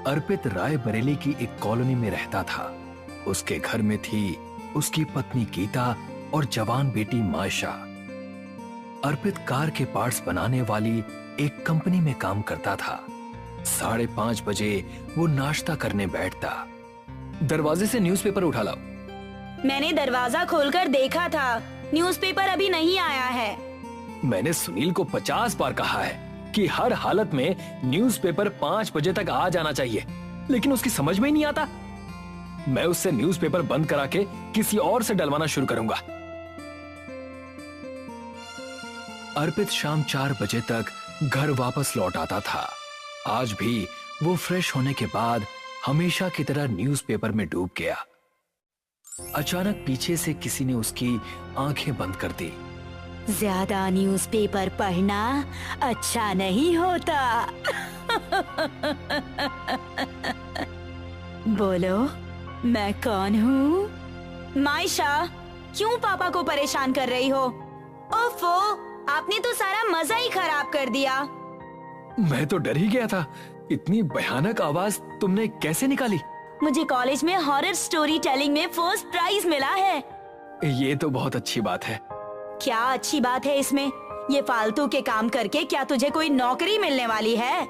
अर्पित रायबरेली की एक कॉलोनी में रहता था। उसके घर में थी उसकी पत्नी गीता और जवान बेटी मायशा। अर्पित कार के पार्ट्स बनाने वाली एक कंपनी में काम करता था। 5:30 बजे वो नाश्ता करने बैठता। दरवाजे से न्यूज़पेपर उठा लाओ। मैंने दरवाजा खोलकर देखा था, न्यूज़पेपर अभी नहीं आया है। मैंने सुनील को 50 बार कहा है कि हर हालत में न्यूज़पेपर 5 बजे तक आ जाना चाहिए, लेकिन उसकी समझ में ही नहीं आता। मैं उससे न्यूज़पेपर बंद करा के किसी और से डलवाना शुरू करूंगा। अर्पित शाम 4 बजे तक घर वापस लौट आता था। आज भी वो फ्रेश होने के बाद हमेशा की तरह न्यूज़पेपर में डूब गया। अचानक पीछे से किसी ने उसकी आंखें बंद कर दी। ज्यादा न्यूज़पेपर पढ़ना अच्छा नहीं होता। बोलो, मैं कौन हूँ? मायशा, क्यों पापा को परेशान कर रही हो? ओफो, आपने तो सारा मजा ही खराब कर दिया। मैं तो डर ही गया था। इतनी भयानक आवाज तुमने कैसे निकाली? मुझे कॉलेज में हॉरर स्टोरी टेलिंग में फर्स्ट प्राइज मिला है। ये तो बहुत अच्छी बात है। क्या अच्छी बात है इसमें? ये फालतू के काम करके क्या तुझे कोई नौकरी मिलने वाली है?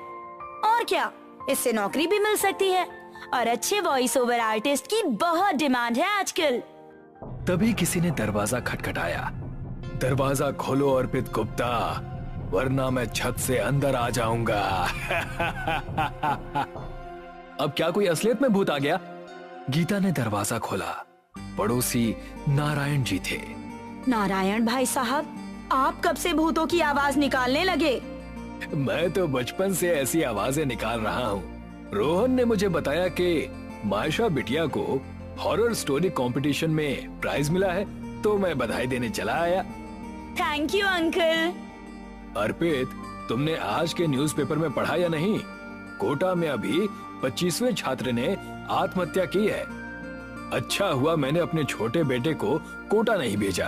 और क्या, इससे नौकरी भी मिल सकती है और अच्छे वॉइस ओवर आर्टिस्ट की बहुत डिमांड है आजकल। तभी किसी ने दरवाजा खटखटाया। दरवाजा खोलो अर्पित गुप्ता, वरना मैं छत से अंदर आ जाऊंगा। अब क्या कोई असलियत में भूत आ गया? गीता ने दरवाजा खोला। पड़ोसी नारायण जी थे। नारायण भाई साहब, आप कब से भूतों की आवाज निकालने लगे? मैं तो बचपन से ऐसी आवाजें निकाल रहा हूँ। रोहन ने मुझे बताया कि मायशा बिटिया को हॉरर स्टोरी कंपटीशन में प्राइज मिला है, तो मैं बधाई देने चला आया। Thank you uncle. अर्पित, तुमने आज के न्यूज़पेपर में पढ़ा या नहीं? कोटा में अभी 25वें छात्र ने आत्महत्या की है। अच्छा हुआ मैंने अपने छोटे बेटे को कोटा नहीं भेजा।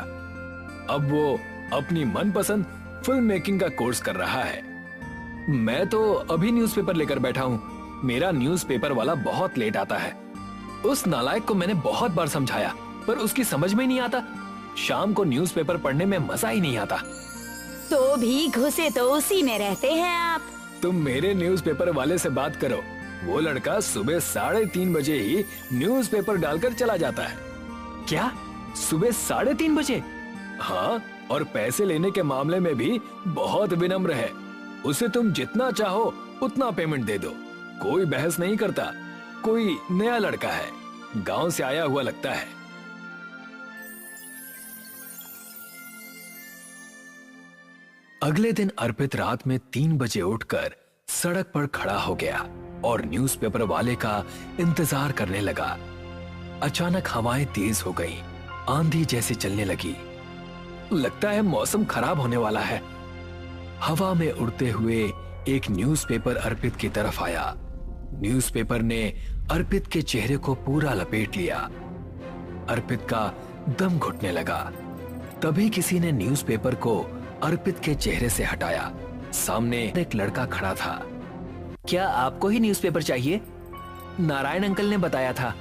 अब वो अपनी मनपसंद फिल्म मेकिंग का कोर्स कर रहा है। मैं तो अभी न्यूज़पेपर लेकर बैठा हूँ। मेरा न्यूज़पेपर वाला बहुत लेट आता है। उस नालायक को मैंने बहुत बार समझाया, पर उसकी समझ में ही नहीं आता। शाम को न्यूज़पेपर पढ़ने में मजा ही नहीं आता। तो भी घुसे तो उसी में रहते हैं आप। तुम मेरे न्यूज़पेपर वाले से बात करो। वो लड़का सुबह 3:30 बजे ही न्यूज़पेपर डालकर चला जाता है। क्या? सुबह 3:30 बजे? हाँ, और पैसे लेने के मामले में भी बहुत विनम्र है। उसे तुम जितना चाहो उतना पेमेंट दे दो, कोई बहस नहीं करता। कोई नया लड़का है, गांव से आया हुआ लगता है। अगले दिन अर्पित रात में 3 बजे उठकर सड़क पर खड़ा हो गया और न्यूज़पेपर वाले का इंतजार करने लगा। अचानक हवाएं तेज हो गईं, आंधी जैसे चलने लगी। लगता है मौसम खराब होने वाला है। हवा में उड़ते हुए एक न्यूज़पेपर अर्पित की तरफ आया। न्यूज़पेपर ने अर्पित के चेहरे को पूरा लपेट लिया। अर्पित का दम घुटने लगा। तभी किसी ने न्यूज़पेपर को अर्पित के चेहरे से हटाया। सामने एक लड़का खड़ा था। क्या आपको ही न्यूज़पेपर चाहिए? नारायण अंकल ने बताया था।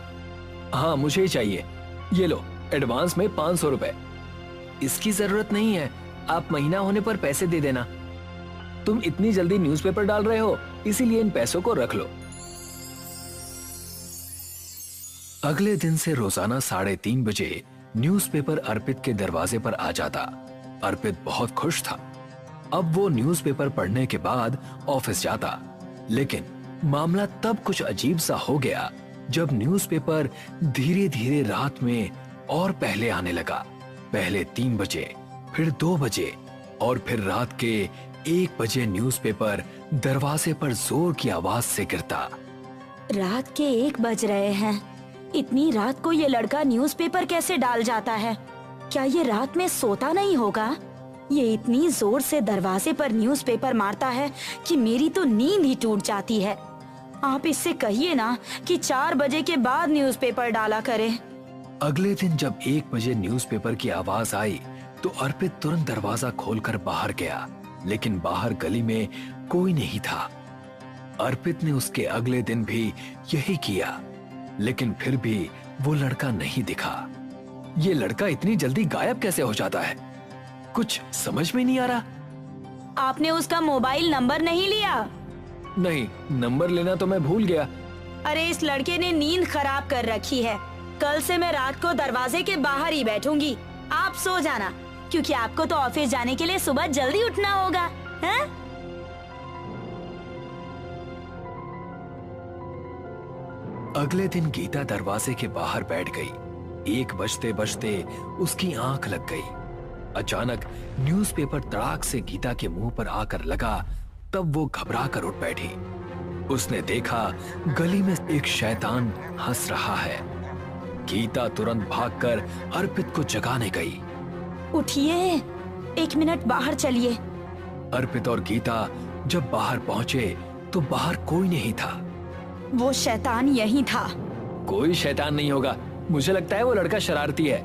हाँ, मुझे ही चाहिए। ये लो, एडवांस में 500 रुपए। इसकी जरूरत नहीं है, आप महीना होने पर पैसे दे देना। तुम इतनी जल्दी न्यूज़पेपर डाल रहे हो, इसीलिए इन पैसों को रख लो। अगले दिन से रोजाना 3:30 बजे न्यूज़पेपर अर्पित के दरवाजे पर आ जाता। अर्पित बहुत खुश था। अब वो न्यूज़पेपर पढ़ने के बाद ऑफिस जाता। लेकिन मामला तब कुछ अजीब सा हो गया जब न्यूज़पेपर धीरे धीरे रात में और पहले आने लगा। पहले 3 बजे, फिर 2 बजे और फिर रात के 1 बजे न्यूज़पेपर दरवाजे पर जोर की आवाज से गिरता। रात के 1 बज रहे हैं। इतनी रात को ये लड़का न्यूज़पेपर कैसे डाल जाता है? क्या ये रात में सोता नहीं होगा? ये इतनी जोर से दरवाजे पर न्यूज़पेपर मारता है कि मेरी तो नींद ही टूट जाती है। आप इससे कहिए ना कि 4 बजे के बाद न्यूज़पेपर डाला करे। अगले दिन जब 1 बजे न्यूज़पेपर की आवाज आई तो अर्पित तुरंत दरवाजा खोलकर बाहर गया, लेकिन बाहर गली में कोई नहीं था। अर्पित ने उसके अगले दिन भी यही किया, लेकिन फिर भी वो लड़का नहीं दिखा। ये लड़का इतनी जल्दी गायब कैसे हो जाता है, कुछ समझ में नहीं आ रहा। आपने उसका मोबाइल नंबर नहीं लिया? नहीं, नंबर लेना तो मैं भूल गया। अरे इस लड़के ने नींद खराब कर रखी है। कल से मैं रात को दरवाजे के बाहर ही बैठूंगी। आप सो जाना, क्योंकि आपको तो ऑफिस जाने के लिए सुबह जल्दी उठना होगा, हैं? अगले दिन गीता दरवाजे के बाहर बैठ गई। 1 बजते बजते उसकी आंख लग गई। अचानक न्यूज़पेपर तड़ाक से गीता के मुंह पर आकर लगा, तब वो घबरा कर उठ बैठी। उसने देखा गली में एक शैतान हंस रहा है। गीता तुरंत भागकर अर्पित को जगाने गई। उठिए, 1 मिनट बाहर चलिए। अर्पित और गीता जब बाहर पहुंचे तो बाहर कोई नहीं था। वो शैतान यही था। कोई शैतान नहीं होगा, मुझे लगता है वो लड़का शरारती है।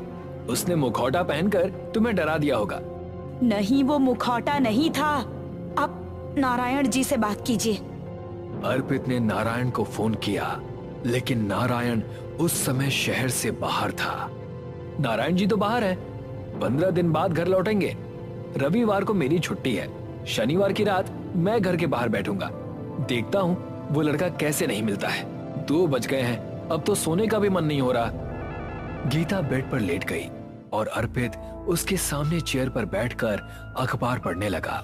उसने मुखौटा पहनकर तुम्हें डरा दिया होगा। नहीं, वो मुखौटा नहीं था। आप नारायण जी से बात कीजिए। अर्पित ने नारायण को फोन किया, लेकिन नारायण उस समय शहर से बाहर था। नारायण जी तो बाहर है, 15 दिन बाद घर लौटेंगे। रविवार को मेरी छुट्टी है, शनिवार की रात मैं घर के बाहर बैठूंगा। देखता हूँ वो लड़का कैसे नहीं मिलता है। 2 बज गए हैं, अब तो सोने का भी मन नहीं हो रहा। गीता बेड पर लेट गई और अर्पित उसके सामने चेयर पर बैठकर अखबार पढ़ने लगा।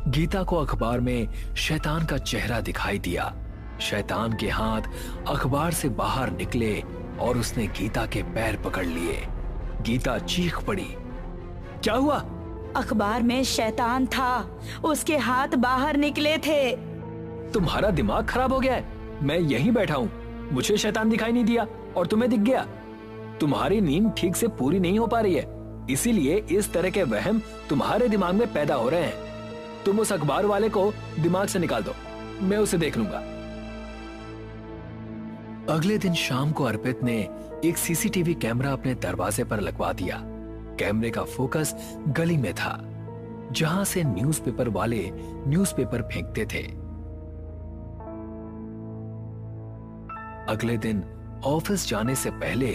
गीता को अखबार में शैतान का चेहरा दिखाई दिया। शैतान के हाथ अखबार से बाहर निकले और उसने गीता के पैर पकड़ लिए। गीता चीख पड़ी, क्या हुआ? अखबार में शैतान था, उसके हाथ बाहर निकले थे। तुम्हारा दिमाग खराब हो गया है? मैं यहीं बैठा हूँ, मुझे शैतान दिखाई नहीं दिया और तुम्हें दिख गया। तुम्हारी नींद ठीक से पूरी नहीं हो पा रही है, इसीलिए इस तरह के वहम तुम्हारे दिमाग में पैदा हो रहे हैं। तुम उस अखबार वाले को दिमाग से निकाल दो, मैं उसे देख लूंगा। अगले दिन शाम को अर्पित ने एक सीसीटीवी कैमरा अपने दरवाजे पर लगवा दिया। कैमरे का फोकस गली में था, जहां से न्यूज़पेपर वाले न्यूज़पेपर फेंकते थे। अगले दिन ऑफिस जाने से पहले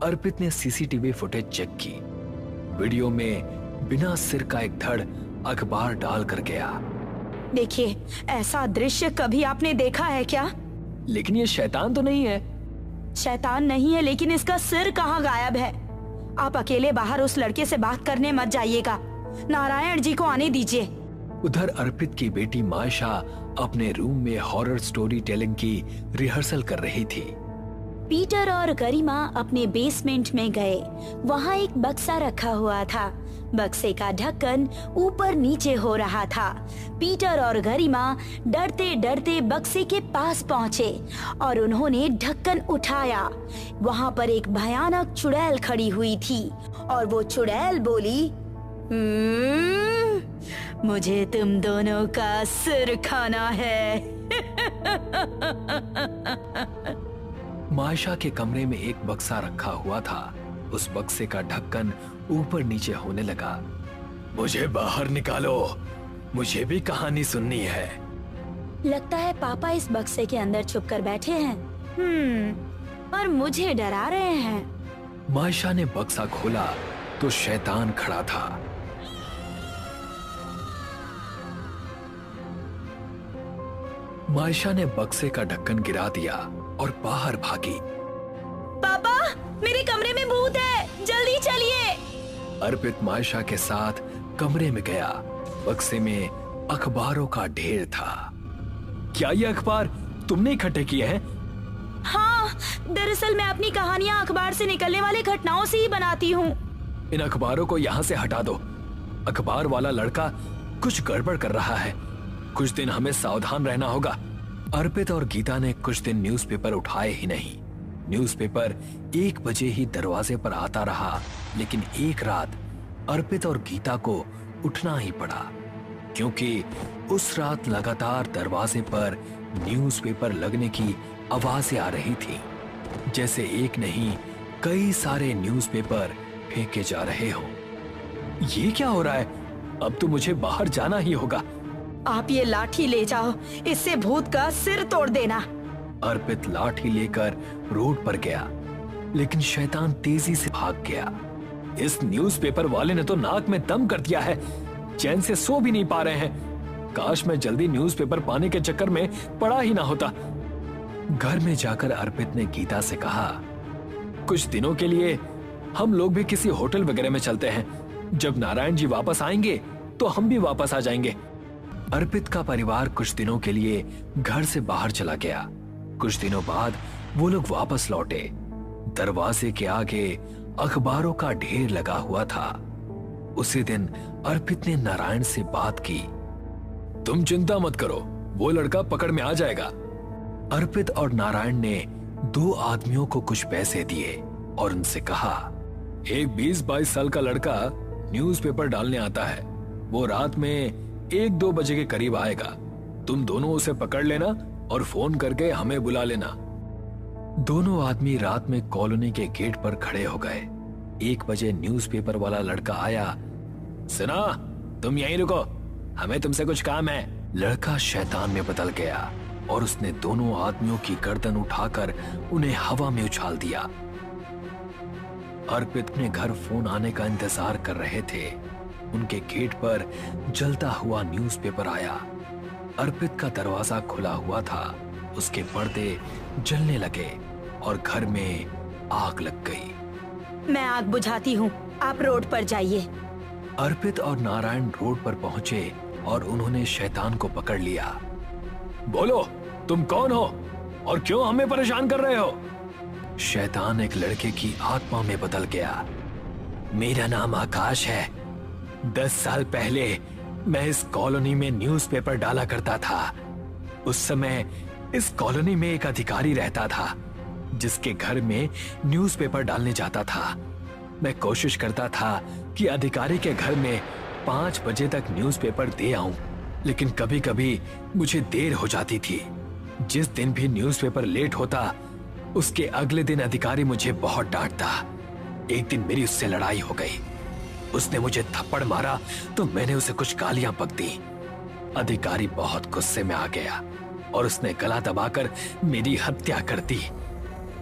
अर्पित ने सीसीटीवी फुटेज चेक की। वीडियो में बिना सिर का एक धड़ अखबार डाल कर गया। देखिए, ऐसा दृश्य कभी आपने देखा है क्या? लेकिन ये शैतान तो नहीं है। शैतान नहीं है, लेकिन इसका सिर कहाँ गायब है? आप अकेले बाहर उस लड़के से बात करने मत जाइएगा, नारायण जी को आने दीजिए। उधर अर्पित की बेटी मायशा अपने रूम में हॉरर स्टोरी टेलिंग की रिहर्सल कर रही थी। पीटर और गरिमा अपने बेसमेंट में गए। वहाँ एक बक्सा रखा हुआ था। बक्से का ढक्कन ऊपर नीचे हो रहा था। पीटर और गरिमा डरते डरते बक्से के पास पहुँचे और उन्होंने ढक्कन उठाया। वहाँ पर एक भयानक चुड़ैल खड़ी हुई थी और वो चुड़ैल बोली, मुझे तुम दोनों का सिर खाना है। मायशा के कमरे में एक बक्सा रखा हुआ था। उस बक्से का ढक्कन ऊपर नीचे होने लगा। मुझे बाहर निकालो, मुझे भी कहानी सुननी है। लगता है पापा इस बक्से के अंदर छुप कर बैठे हैं। और मुझे डरा रहे हैं। मायशा ने बक्सा खोला तो शैतान खड़ा था। मायशा ने बक्से का ढक्कन गिरा दिया और बाहर भागी। पापा, मेरे कमरे में भूत है, जल्दी चलिए। अर्पित मायशा के साथ कमरे में गया। बक्से में अखबारों का ढेर था। क्या ये अखबार तुमने इकट्ठे किए हैं? हाँ, दरअसल मैं अपनी कहानियाँ अखबार से निकलने वाली घटनाओं से ही बनाती हूँ। इन अखबारों को यहाँ से हटा दो। अखबार वाला लड़का कुछ गड़बड़ कर रहा है। कुछ दिन हमें सावधान रहना होगा। अर्पित और गीता ने कुछ दिन न्यूज़पेपर उठाए ही नहीं। न्यूज़पेपर 1 बजे ही दरवाजे पर आता रहा, लेकिन एक रात अर्पित और गीता को उठना ही पड़ा, क्योंकि उस रात लगातार दरवाजे पर न्यूज़पेपर लगने की आवाजें आ रही थी, जैसे एक नहीं कई सारे न्यूज़पेपर फेंके जा रहे हो। ये क्या हो रहा है? अब तो मुझे बाहर जाना ही होगा। आप ये लाठी ले जाओ, इससे भूत का सिर तोड़ देना। अर्पित लाठी लेकर रोड पर गया, लेकिन शैतान तेजी से भाग गया। इस न्यूज़पेपर वाले ने तो नाक में दम कर दिया है, चैन से सो भी नहीं पा रहे हैं। काश मैं जल्दी न्यूज़पेपर पाने के चक्कर में पड़ा ही ना होता। घर में जाकर अर्पित ने गीता से कहा, कुछ दिनों के लिए हम लोग भी किसी होटल वगैरह में चलते हैं। जब नारायण जी वापस आएंगे तो हम भी वापस आ जाएंगे। अर्पित का परिवार कुछ दिनों के लिए घर से बाहर चला गया। कुछ दिनों बाद वो लोग वापस लौटे। दरवाजे के आगे अखबारों का ढेर लगा हुआ था। उसी दिन अर्पित ने नारायण से बात की। तुम चिंता मत करो, वो लड़का पकड़ में आ जाएगा। अर्पित और नारायण ने 2 आदमियों को कुछ पैसे दिए और उनसे कहा, एक 20-22 साल का लड़का न्यूज़पेपर डालने आता है। वो रात में 1-2 बजे के करीब आएगा। तुम दोनों उसे पकड़ लेना और फोन करके हमें बुला लेना। दोनों आदमी रात में कॉलोनी के गेट पर खड़े हो गए। 1 बजे न्यूज़पेपर वाला लड़का आया। सुना, तुम यहीं रुको, हमें तुमसे कुछ काम है। लड़का शैतान में बदल गया और उसने दोनों आदमियों की गर्दन उठाकर उन्हें हवा में उछाल दिया। अर्पित अपने घर फोन आने का इंतजार कर रहे थे। उनके गेट पर जलता हुआ न्यूज़पेपर आया। अर्पित का दरवाजा खुला हुआ था, उसके पर्दे जलने लगे और घर में आग लग गई। मैं आग बुझाती हूँ, आप रोड पर जाइए। अर्पित और नारायण रोड पर पहुंचे और उन्होंने शैतान को पकड़ लिया। बोलो, तुम कौन हो और क्यों हमें परेशान कर रहे हो? शैतान एक लड़के की आत्मा में बदल गया। मेरा नाम आकाश है। 10 साल पहले मैं इस कॉलोनी में न्यूज़पेपर डाला करता था। उस समय इस कॉलोनी में एक अधिकारी रहता था, जिसके घर में न्यूज़पेपर डालने जाता था। मैं कोशिश करता था कि अधिकारी के घर में 5 बजे तक न्यूज़पेपर दे आऊं, लेकिन कभी कभी मुझे देर हो जाती थी। जिस दिन भी न्यूज़पेपर लेट होता, उसके अगले दिन अधिकारी मुझे बहुत डांटता। एक दिन मेरी उससे लड़ाई हो गई। उसने मुझे थप्पड़ मारा तो मैंने उसे कुछ गालियां बक दी। अधिकारी बहुत गुस्से में आ गया और उसने गला दबाकर मेरी हत्या कर दी।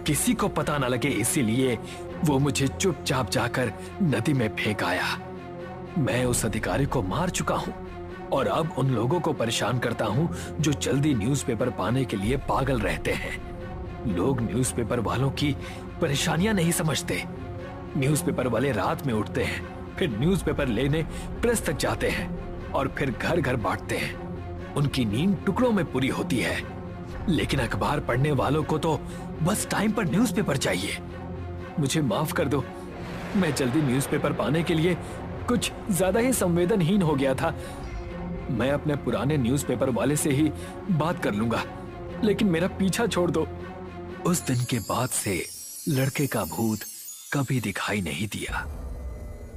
किसी को पता न लगे, इसीलिए वो मुझे चुपचाप जाकर नदी में फेंक आया। मैं उस अधिकारी को मार चुका हूं और अब उन लोगों को परेशान करता हूं जो जल्दी न्यूज़पेपर पाने के लिए पागल रहते हैं। लोग न्यूज़पेपर वालों की परेशानियां नहीं समझते। न्यूज़पेपर वाले रात में उठते हैं, फिर न्यूज़पेपर लेने प्रेस तक जाते हैं और फिर घर घर बांटते हैं। उनकी नींद टुकड़ों में पूरी होती है, लेकिन अखबार पढ़ने वालों को तो बस टाइम पर न्यूज़पेपर चाहिए। मुझे माफ कर दो, मैं जल्दी न्यूज़पेपर पाने के लिए कुछ ज्यादा ही संवेदनहीन हो गया था। मैं अपने पुराने न्यूज़पेपर वाले से ही बात कर लूंगा, लेकिन मेरा पीछा छोड़ दो। उस दिन के बाद से लड़के का भूत कभी दिखाई नहीं दिया।